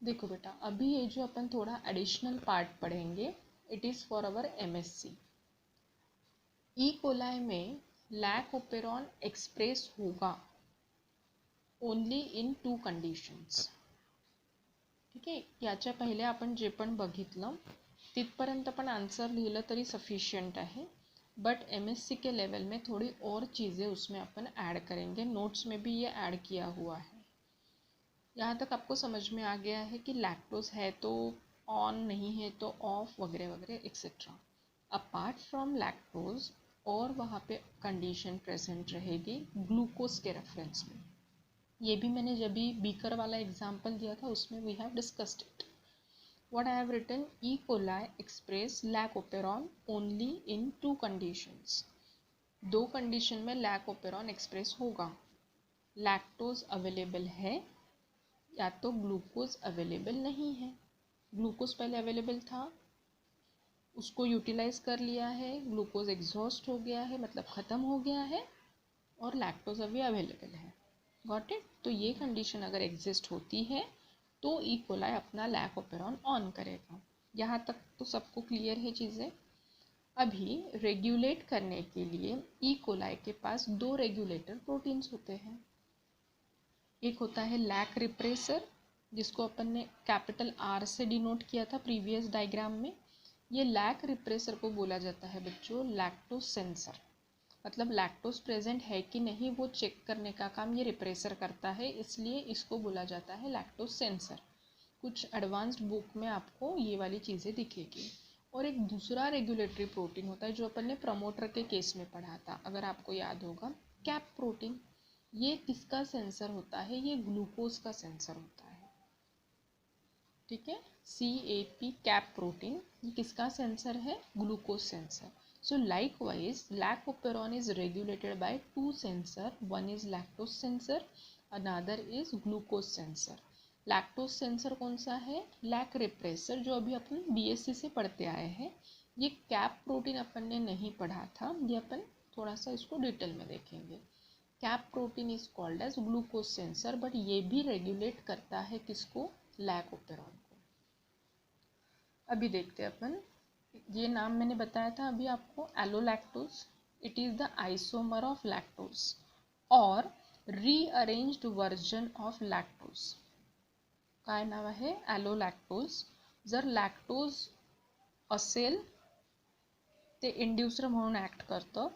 देखो बेटा, अभी ये जो अपन थोड़ा एडिशनल पार्ट पढ़ेंगे, it is for our MSc। E coli में लैक ओपेरॉन एक्सप्रेस होगा ओनली इन 2 कंडिशन्स। ठीक आहे, याच्या पहिले आपण जे पण बघितलं तिथपर्यंत पण आंसर लिहिलं तरी सफिशियंट है, बट MSc के लेवल में थोड़ी और चीज़ें उसमें अपन ऐड करेंगे। नोट्स में भी ये ऐड किया हुआ है। यहाँ तक आपको समझ में आ गया है कि लैक्टोज है तो ऑन, नहीं है तो ऑफ, वगैरह वगैरह एक्सेट्रा। अपार्ट फ्रॉम लैक्टोज और वहाँ पे कंडीशन प्रेजेंट रहेगी ग्लूकोज के रेफरेंस में। ये भी मैंने जब भी बीकर वाला एग्जाम्पल दिया था उसमें we have discussed it. What I have written, E coli express lac operon only in 2 conditions. 2 condition में लैक ओपेरॉन एक्सप्रेस होगा। लैक्टोज अवेलेबल है या तो ग्लूकोज अवेलेबल नहीं है। ग्लूकोज पहले अवेलेबल था, उसको यूटिलाइज कर लिया है, ग्लूकोज एग्जॉस्ट हो गया है, मतलब ख़त्म हो गया है, और लैक्टोज अभी अवेलेबल है। Got it. तो ये कंडीशन अगर एग्जिस्ट होती है तो E coli Apna lac operon on करेगा। यहाँ तक तो सबको क्लियर है चीज़ें। अभी रेगुलेट करने के लिए ई कोलाई के पास 2 रेगुलेटर प्रोटीन्स होते हैं। एक होता है लैक रिप्रेसर, जिसको अपन ने कैपिटल R से डिनोट किया था प्रीवियस डायग्राम में। ये लैक रिप्रेसर को बोला जाता है बच्चों लैक्टोज सेंसर। मतलब लैक्टोज प्रेजेंट है कि नहीं वो चेक करने का काम ये रिप्रेसर करता है, इसलिए इसको बोला जाता है लैक्टोज सेंसर। कुछ एडवांस्ड बुक में आपको ये वाली चीज़ें दिखेगी। और एक दूसरा रेगुलेटरी प्रोटीन होता है जो अपन ने प्रमोटर के केस में पढ़ा था, अगर आपको याद होगा, कैप प्रोटीन। ये किसका सेंसर होता है, ये ग्लूकोज का सेंसर होता है। ठीक है, CAP कैप प्रोटीन, ये किसका सेंसर है, glucose sensor. So likewise, lac operon is regulated by 2 sensor. One is lactose sensor, another is glucose sensor. Lactose sensor कौन सा है, लैक रिप्रेसर, जो अभी अपन BSc से पढ़ते आए हैं। ये कैप प्रोटीन अपन ने नहीं पढ़ा था, ये अपन थोड़ा सा इसको डिटेल में देखेंगे। Cap protein is called as glucose sensor, but ये भी रेगुलेट करता है किसको, लैक ओपेरॉन को। अभी देखते हैं अपन, ये नाम मैंने बताया था अभी आपको, allolactose. It is the isomer of lactose और रीअरेंज्ड वर्जन ऑफ लॅक्टोज। काय नाव आहे, एलोलॅक्टोज। जर लॅक्टोज असेल ते इंड्युसर म्हणून ॲक्ट करतं,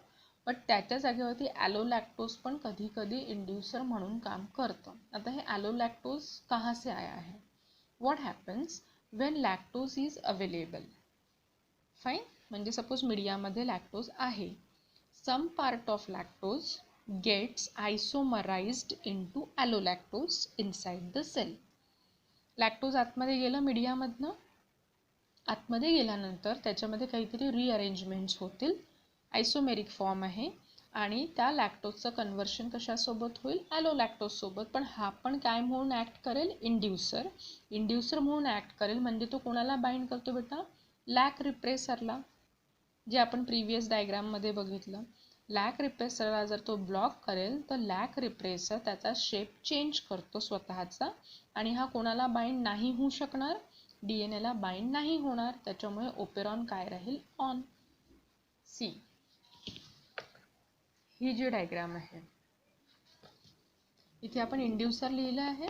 बट त्याच्या जागेवरती एलोलॅक्टोज पण कधी कधी इंड्युसर म्हणून काम करतं। आता हे एलोलॅक्टोज कहाँ से आया है, what happens when lactose is available. Fine, म्हणजे सपोज मीडियामध्ये लॅक्टोज आहे, some part of lactose gets isomerized into allolactose inside the cell. Lactose आतमध्ये गेलं मीडियामधनं, आतमध्ये गेल्यानंतर त्याच्यामध्ये काहीतरी रिअरेंजमेंट्स होतील, आयसोमेरिक फॉर्म आहे, आणि त्या लॅक्टोजचं कन्वर्शन कशासोबत होईल, एलोलॅक्टोज सोबत। पण हा पण काय म्हणून ॲक्ट करेल, इंड्युसर। इंड्युसर म्हणून ॲक्ट करेल म्हणजे तो कोणाला बाइंड करतो बेटा, लॅक रिप्रेसरला, जे आपण प्रीवियस डायग्राममध्ये बघितलं। लॅक रिप्रेसरला जर तो ब्लॉक करेल तर लॅक रिप्रेसर त्याचा शेप चेंज करतो स्वतःचा, आणि हा कोणाला बाइंड नाही होऊ शकणार, DNA ला बाइंड नाही होणार, त्याच्यामुळे ओपेरॉन काय राहील, ऑन। सी, ही जी डायग्राम आहे इथे आपण इंड्युसर लिहिलं आहे,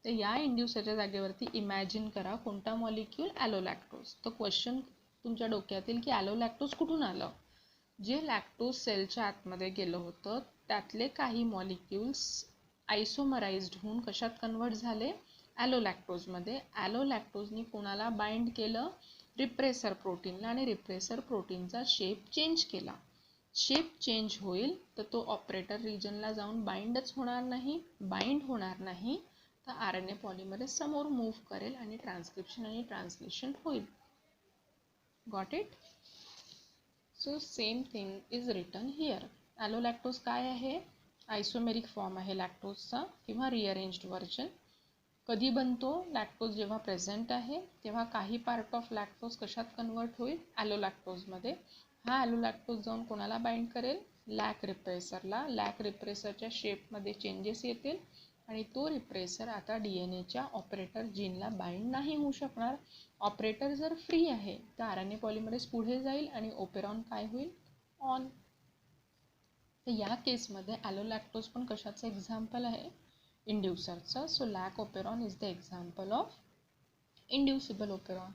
तर या इंड्युसरच्या जागेवरती इमॅजिन करा कोणता मॉलिक्यूल, एलोलॅक्टोज। तर क्वेश्चन तुमच्या डोक्यात येईल की एलोलॅक्टोज कुठून आलं। जे लॅक्टोज सेलच्या आतमध्ये गेलं होतं त्यातले काही मॉलिक्यूल्स आयसोमराइज्ड होऊन कशात कन्वर्ट झाले, एलोलॅक्टोजमध्ये। एलोलॅक्टोजनी कोणाला बाइंड केलं, रिप्रेसर प्रोटीनला, आणि रिप्रेसर प्रोटीनचा शेप चेंज केला। शेप चेंज होईल तर तो ऑपरेटर रिजनला जाऊन बाइंडच होणार नाही, बाइंड होणार नाही तर RNA पॉलिमरेज समोर मूव्ह करेल आणि ट्रान्सक्रिप्शन आणि ट्रान्सलेशन होईल। Got it. So same thing is written here. Allolactose काय आहे, आयसोमेरिक फॉर्म आहे लॅक्टोजचा किंवा रिअरेंज्ड वर्जन। कधी बनतो, लॅक्टोज जेव्हा प्रेझेंट आहे तेव्हा काही पार्ट ऑफ लॅक्टोज कशात कन्वर्ट होईल, एलोलॅक्टोजमध्ये। हा एलोलॅक्टोज जाऊन कोणाला बाइंड करेल, लॅक रिप्रेसरला। लॅक रिप्रेसरच्या शेपमध्ये चेंजेस येतील आणि तो रिप्रेसर आता DNA ऑपरेटर जीनला बाइंड नाही होऊ शकणार. ऑपरेटर जर फ्री आहे तर RNA पॉलिमरेज पुढे जाईल आणि ओपेरॉन काय होईल, ऑन. तर या केसमध्ये ॲलोलॅक्टोज पण कशाचं एक्झाम्पल आहे, इंड्युसरचं. So lac operon is the example of inducible operon.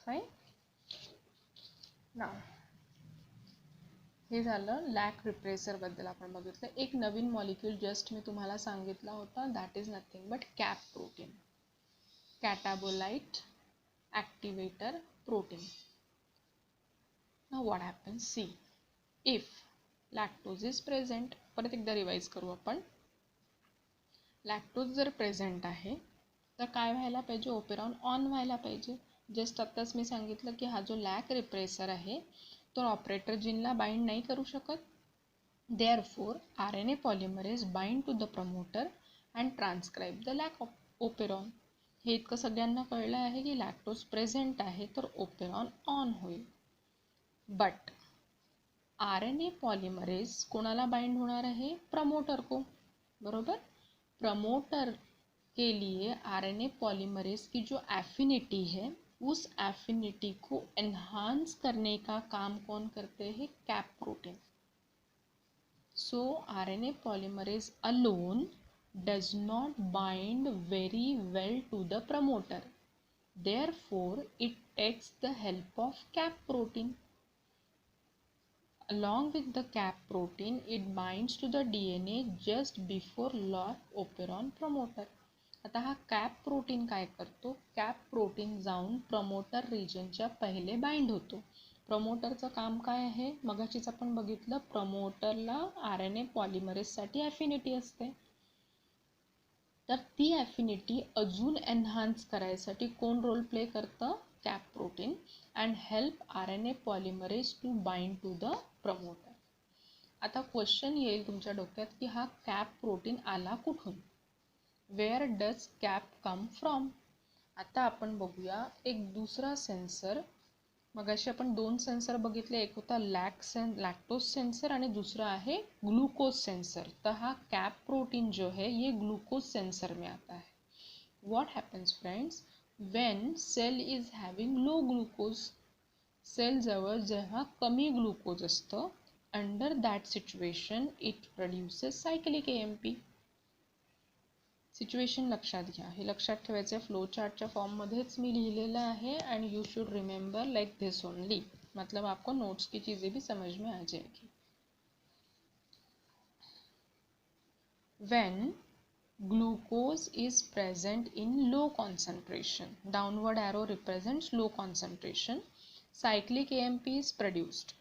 Fine. नाव हे झालं लॅक रिप्रेसर बद्दल आपण बघितलं. एक नवीन मॉलिक्यूल जस्ट मी तुम्हाला सांगितला होता, that is nothing but CAP protein, catabolite activator protein. Now what happens, see if lactose is present, परत एकदा रिवाइज करू आपण. लॅक्टोज जर प्रेझेंट आहे तर काय व्हायला पाहिजे, ओपेरॉन ऑन व्हायला पाहिजे. जस्ट आत्ताच मी सांगितलं की हा जो लॅक रिप्रेसर आहे तो ऑपरेटर जीनला बाइंड नाही करू शकत. Therefore RNA polymerase bind to the promoter and transcribe the lac operon. हे इतकं सगळ्यांना कळलं आहे की लॅक्टोज प्रेझेंट आहे तर ओपेरॉन ऑन होईल. बट RNA पॉलिमरेज कोणाला बाइंड होणार आहे, प्रमोटर को, बरोबर. प्रमोटर के लिए RNA पॉलिमरेज की जो एफिनिटी है उस एफिनिटी को एनहांस करने का काम कौन करते हैं, cap protein. So RNA polymerase alone does not bind very well to the promoter. Therefore, it takes the help of cap protein. Along with the cap protein, it binds to the DNA just before lock operon promoter. आता हा cap protein काय करतो, cap protein जाऊन promoter रिजनच्या पहिले bind होतो. प्रमोटरचं काम काय आहे, मगाशीच आपण बघितलं, प्रमोटरला RNA पॉलिमरेजसाठी ॲफिनिटी असते. तर ती ॲफिनिटी अजून एनहान्स करायसाठी कोण रोल प्ले करतं, cap protein, and help RNA polymerase to bind to the promoter. आता क्वेश्चन येईल तुमच्या डोक्यात की हा कॅप प्रोटीन आला कुठून, where does cap come from. आता आपण बघूया एक दुसरा सेन्सर. मगाशी आपण दोन सेन्सर बघितले, एक होता लॅक्टोज सेन्सर आणि दुसरा आहे ग्लूकोज सेन्सर. तर हा कैप प्रोटीन जो है ये ग्लूकोज सेंसर में आता है. What happens friends, when cell is having low glucose, cell जवळ जेव्हा कमी ग्लूकोज असतं, under that situation it produces cyclic AMP. Situation लक्षात घ्या, हे लक्षात ठेवायचे. फ्लो चार्टच्या फॉर्ममध्येच मी लिहिलेलं आहे and you should remember like this only, मतलब आपको नोट्स की चीज़ें भी समझ में आ जाएगी. When glucose is present in low concentration, downward arrow represents low concentration, cyclic AMP is produced.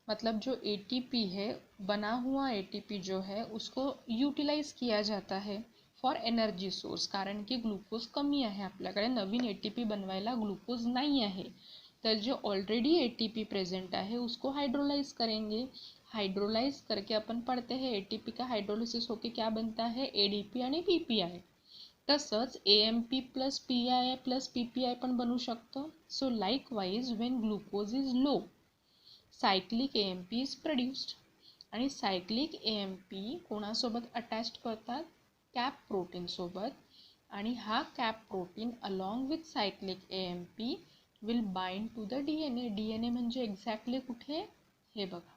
मतलब जो ATP है, बना हुआ ATP जो है उसको यूटिलाइज किया जाता है फॉर एनर्जी सोर्स, कारण की ग्लुकोज कमी आहे आपल्याकडे, नवीन ATP बनवायला ग्लुकोज नाही आहे. तर जो ऑलरेडी ATP प्रेजेंट आहे उसको हाइड्रोलाइज करेंगे. हाइड्रोलाइज करके अपन पढ़ते हैं ATP का हाइड्रोलिसिस होके क्या बनता है, ADP आणि PPI. तसंच AMP plus PI plus PPI पण बनू शकतं. So likewise when glucose is low, cyclic AMP is produced. आणि सायक्लिक AMP कोणासोबत अटॅच्ड करतात, कॅप प्रोटीन सोबत. आणि हा cap protein along with cyclic AMP will bind to the DNA. DNA म्हणजे एक्झॅक्टली कुठे, हे बघा,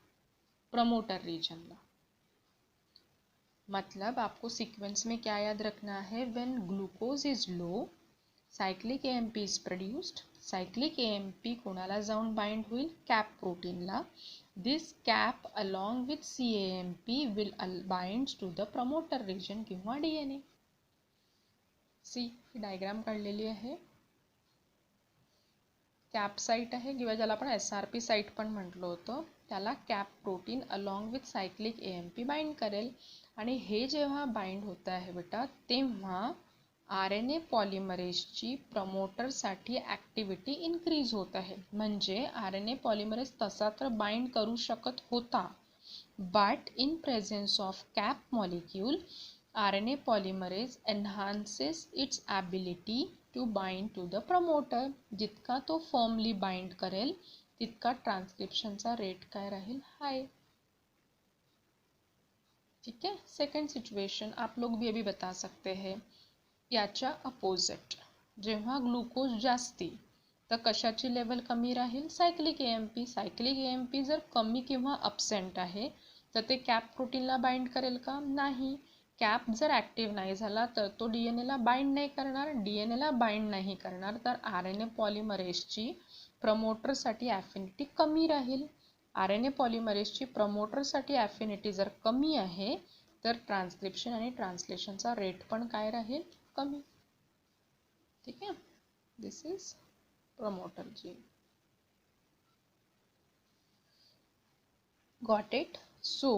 प्रमोटर रीजनला. मतलब आपको सीक्वेंस में क्या याद रखना है, when glucose is low cyclic AMP is produced. Cyclic AMP कोणाला जाऊन बाइंड होईल, कॅप प्रोटीनला. This CAP along with CAMP will binds to the promoter region किंवा DNA. सी डायग्राम काढलेली आहे. कॅप साईट आहे किंवा ज्याला आपण SRP साईट पण म्हटलं होतं, त्याला cap protein along with cyclic AMP bind करेल. आणि हे जेव्हा बाइंड होत आहे बेटा, तेव्हा RNA पॉलिमरेजची प्रमोटरसाठी ॲक्टिव्हिटी इन्क्रीज होत आहे. म्हणजे RNA पॉलिमरेज तसा तर बाइंड करू शकत होता, but in presence of CAP molecule RNA polymerase enhances its ability to bind to the promoter. जितका तो फर्मली बाइंड करेल तितका ट्रान्सक्रिप्शनचा रेट काय राहील, हाय. ठीक आहे. सेकंड सिच्युएशन आप लोग भी अभी बता सकते हैं. याच्या अपोजिट, जेव्हा ग्लुकोज जास्ती तर कशाची लेवल कमी राहील? Cyclic AMP. सायक्लिक एएमपी जर कमी किंवा अबसेंट आहे तर ते कॅप प्रोटीनला बाइंड करेल का? नाही. कॅप जर ॲक्टिव्ह नाही झाला तर तो डीएनएला बाइंड नाही करणार. डीएनएला बाइंड नाही करणार तर आरएनए पॉलिमरेजची प्रमोटरसाठी ॲफिनिटी कमी राहील. आरएनए पॉलिमरेजची प्रमोटरसाठी ॲफिनिटी जर कमी आहे तर ट्रान्सक्रिप्शन आणि ट्रान्सलेशनचा रेट पण काय राहील? कमी. ठीक आहे. This is promoter gene. Got it? So,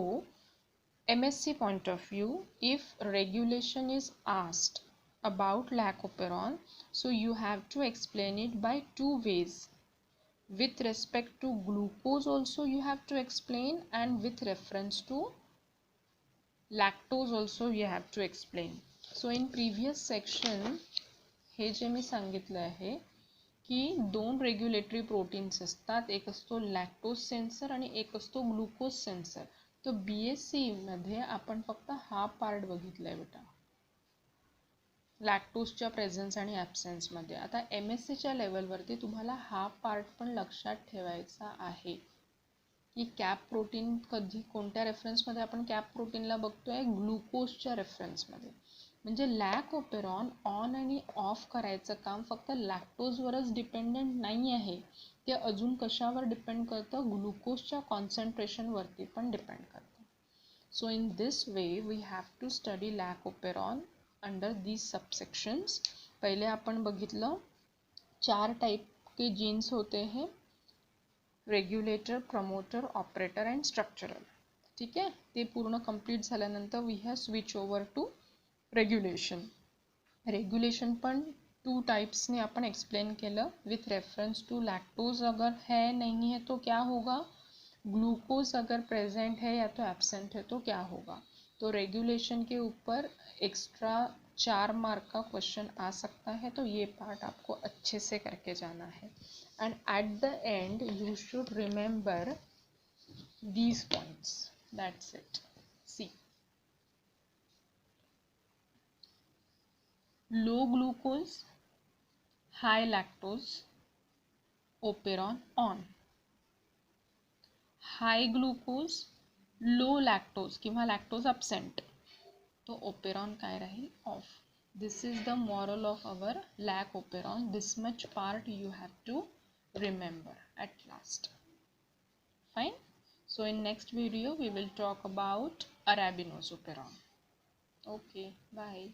MSc point of view, if regulation is asked about lacoperon, so you have to explain it by two ways. With respect to glucose also you have to explain, and with reference to lactose also you have to explain. So in previous section हे जे मी सांगितलं आहे की दोन regulatory proteins असतात, एक असतो lactose sensor आणि एक असतो ग्लुकोज सेन्सर. तर BSc मध्ये आपण फक्त हा पार्ट बघितलाय बेटा, लॅक्टोजच्या प्रेझन्स आणि ॲब्सेन्समध्ये. आता MScच्या लेवलवरती तुम्हाला हा पार्ट पण लक्षात ठेवायचा आहे की कॅप प्रोटीन कधी कोणत्या रेफरन्समध्ये आपण कॅप प्रोटीनला बघतोय? ग्लुकोजच्या रेफरन्समध्ये. म्हणजे लॅकोपेरॉन ऑन आणि ऑफ करायचं काम फक्त लॅक्टोजवरच डिपेंडंट नाही आहे, ते अजून कशावर डिपेंड करतं? ग्लुकोजच्या कॉन्सन्ट्रेशनवरती पण डिपेंड करतं. So in this way we have to study lac operon under these subsections. पहिले आपण बघितलं 4 टाइप के जीन्स होते हैं, regulator, promoter, operator and structural. ठीक आहे. ते पूर्ण कंप्लीट झाल्यानंतर we have switch over to regulation. Regulation पण 2 टाइप्सने अपन एक्सप्लेन केलं. विथ रेफरेंस टू लैक्टोज अगर है नहीं है तो क्या होगा, ग्लूकोज अगर प्रेजेंट है या तो एब्सेंट है तो क्या होगा. तो रेगुलेशन के ऊपर एक्स्ट्रा 4 मार्क का क्वेश्चन आ सकता है, तो ये पार्ट आपको अच्छे से करके जाना है. And at the end you should remember these points. That's it. See, low glucose, high lactose, operon on. High glucose, low lactose किंवा lactose absent, तो operon काय राहील? off. This is the moral of our lacoperon. This much part you have to remember at last. Fine. So in next video we will talk about arabinosoperon. Okay, bye.